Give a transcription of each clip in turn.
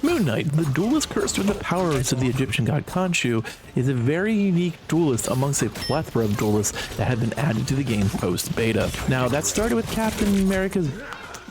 Moon Knight, the duelist cursed with the powers of the Egyptian god Khonshu, is a very unique duelist amongst a plethora of duelists that have been added to the game post-beta. Now, that started with Captain America's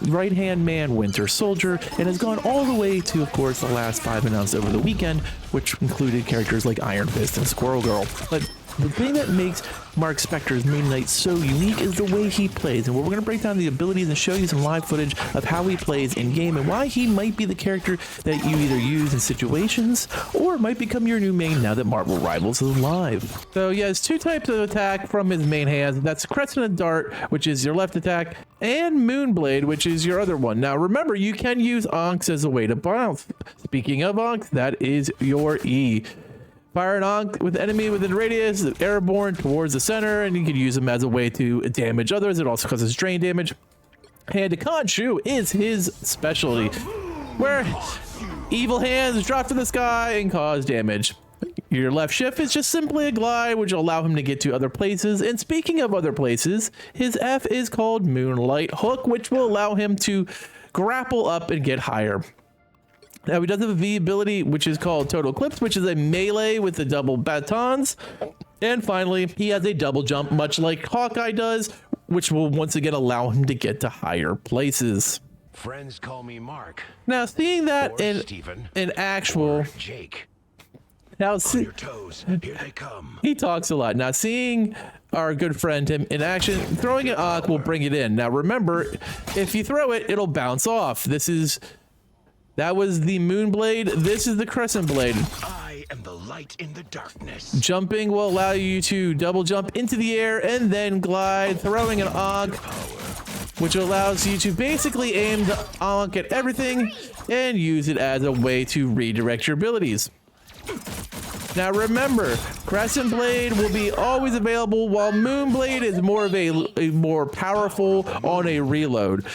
right-hand man, Winter Soldier, and has gone all the way to, of course, the last 5 announced over the weekend, which included characters like Iron Fist and Squirrel Girl. But the thing that makes Marc Spector's Moon Knight so unique is the way he plays, and we're going to break down the abilities and show you some live footage of how he plays in-game and why he might be the character that you either use in situations or might become your new main now that Marvel Rivals is live. So he has two types of attack from his main hands. That's Crescent and Dart, which is your left attack, and Moonblade, which is your other one. Now remember, you can use Onks as a way to bounce. Speaking of Onks, that is your E. Fire an Onk with enemy within radius, airborne towards the center, and you can use them as a way to damage others. It also causes drain damage. Hand to Khonshu is his specialty, where evil hands drop from the sky and cause damage. Your left shift is just simply a glide, which will allow him to get to other places. And speaking of other places, his F is called Moonlight Hook, which will allow him to grapple up and get higher. Now, he does have a V ability, which is called Total Eclipse, which is a melee with the double batons. And finally, he has a double jump, much like Hawkeye does, which will once again allow him to get to higher places. Friends call me Mark. Now, seeing that in actual... Jake. Now, On your toes. Here they come. He talks a lot. Now, seeing our good friend him in action, throwing an Onk will bring it in. Now, remember, if you throw it, it'll bounce off. That was the Moonblade. This is the Crescent Blade. I am the light in the darkness. Jumping will allow you to double jump into the air and then glide, throwing an Onk, which allows you to basically aim the Onk at everything and use it as a way to redirect your abilities. Now remember, Crescent Blade will be always available, while Moonblade is more of a more powerful on a reload.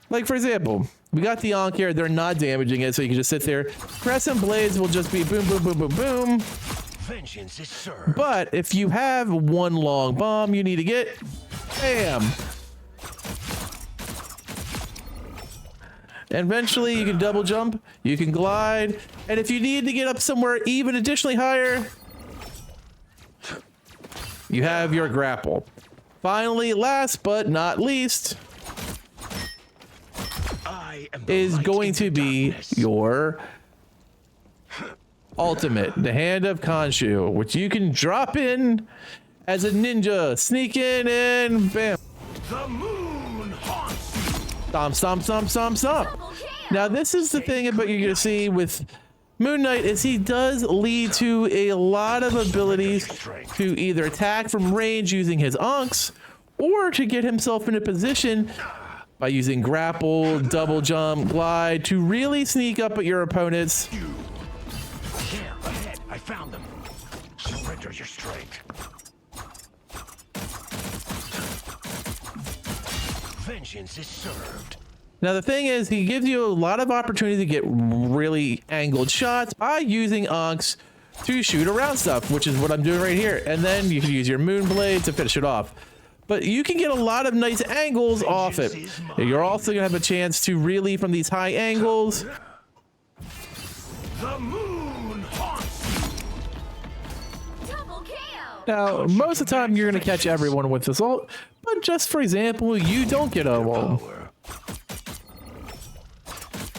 Like, for example, we got the Onk here. They're not damaging it, so you can just sit there. Crescent Blades will just be boom, boom, boom, boom, boom. Vengeance is served. But if you have one long bomb you need to get, bam. And eventually you can double jump, you can glide, and if you need to get up somewhere even additionally higher, you have your grapple. Finally, last but not least, is going to be your ultimate, the Hand of Khonshu, which you can drop in as a ninja, sneak in, and bam. The moon haunts you. Stomp, stomp, stomp, stomp, stomp. Now, this is the thing about you're going to see with Moon Knight is he does lead to a lot of abilities to either attack from range using his Onks or to get himself in a position by using grapple, double jump, glide to really sneak up at your opponents. There, ahead. I found them. Surrender your strength. Vengeance is served. Now, the thing is, he gives you a lot of opportunity to get really angled shots by using Onks to shoot around stuff, which is what I'm doing right here. And then you can use your Moonblade to finish it off. But you can get a lot of nice angles off it. You're also going to have a chance to really, from these high angles. The moon haunts you. Double KO. Now, most of the time, you're going to catch everyone with this ult. But just for example, you don't get a ult.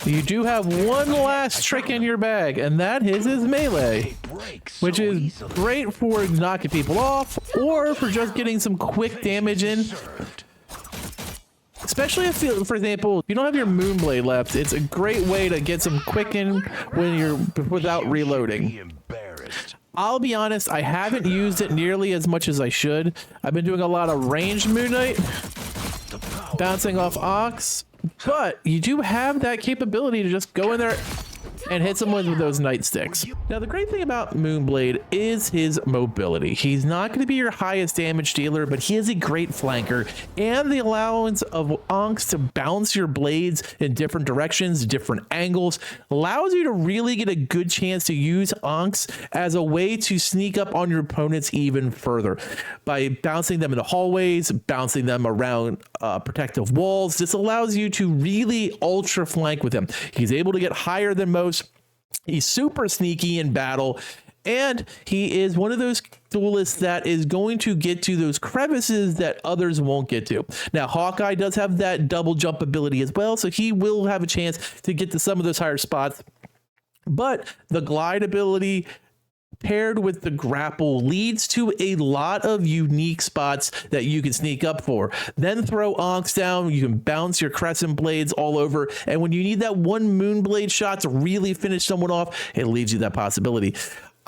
You do have one last trick in your bag, and that is his melee, which is great for knocking people off or for just getting some quick damage in. Especially if, for example, if you don't have your Moonblade left, it's a great way to get some quick in when you're without reloading. I'll be honest, I haven't used it nearly as much as I should. I've been doing a lot of ranged Moon Knight, bouncing off Ox. But you do have that capability to just go in there and hit someone with those nightsticks. Now, the great thing about Moonblade is his mobility. He's not going to be your highest damage dealer, but he is a great flanker, and the allowance of Onks to bounce your blades in different directions, different angles, allows you to really get a good chance to use Onks as a way to sneak up on your opponents even further by bouncing them in the hallways, bouncing them around protective walls. This allows you to really ultra flank with him. He's able to get higher than most, He's super sneaky in battle, and he is one of those duelists that is going to get to those crevices that others won't get to. Now, Hawkeye does have that double jump ability as well, so he will have a chance to get to some of those higher spots. But the glide ability paired with the grapple leads to a lot of unique spots that you can sneak up for. Then throw Onks down, you can bounce your Crescent Blades all over, and when you need that one Moonblade shot to really finish someone off, it leaves you that possibility.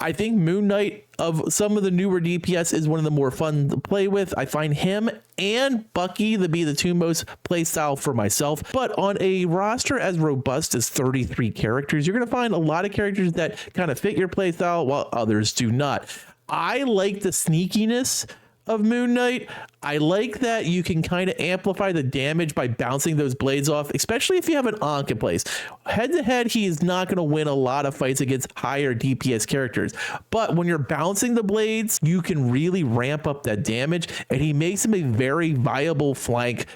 I think Moon Knight of some of the newer DPS is one of the more fun to play with. I find him and Bucky to be the two most play style for myself. But on a roster as robust as 33 characters, you're going to find a lot of characters that kind of fit your play style while others do not. I like the sneakiness of Moon Knight. I like that you can kind of amplify the damage by bouncing those blades off, especially if you have an Ankh in place. Head to head, he is not going to win a lot of fights against higher DPS characters. But when you're bouncing the blades, you can really ramp up that damage, and he makes him a very viable flank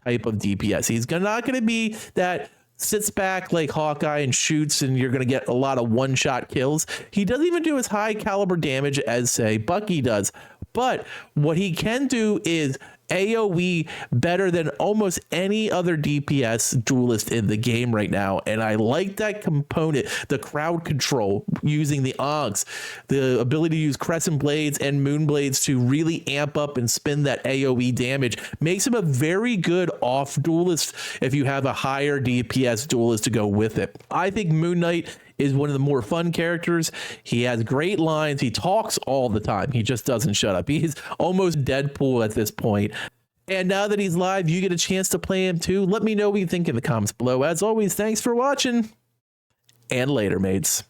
type of DPS. He's not going to be that sits back like Hawkeye and shoots and you're going to get a lot of one-shot kills. He doesn't even do as high caliber damage as, say, Bucky does. But what he can do is AoE better than almost any other DPS duelist in the game right now. And I like that component, the crowd control using the Onks, the ability to use Crescent Blades and Moon Blades to really amp up and spin that AoE damage. Makes him a very good off duelist if you have a higher DPS duelist to go with it. I think Moon Knight is one of the more fun characters. He has great lines. He talks all the time. He just doesn't shut up. He's almost Deadpool at this point. And now that he's live, you get a chance to play him too. Let me know what you think in the comments below. As always, thanks for watching, and later, mates.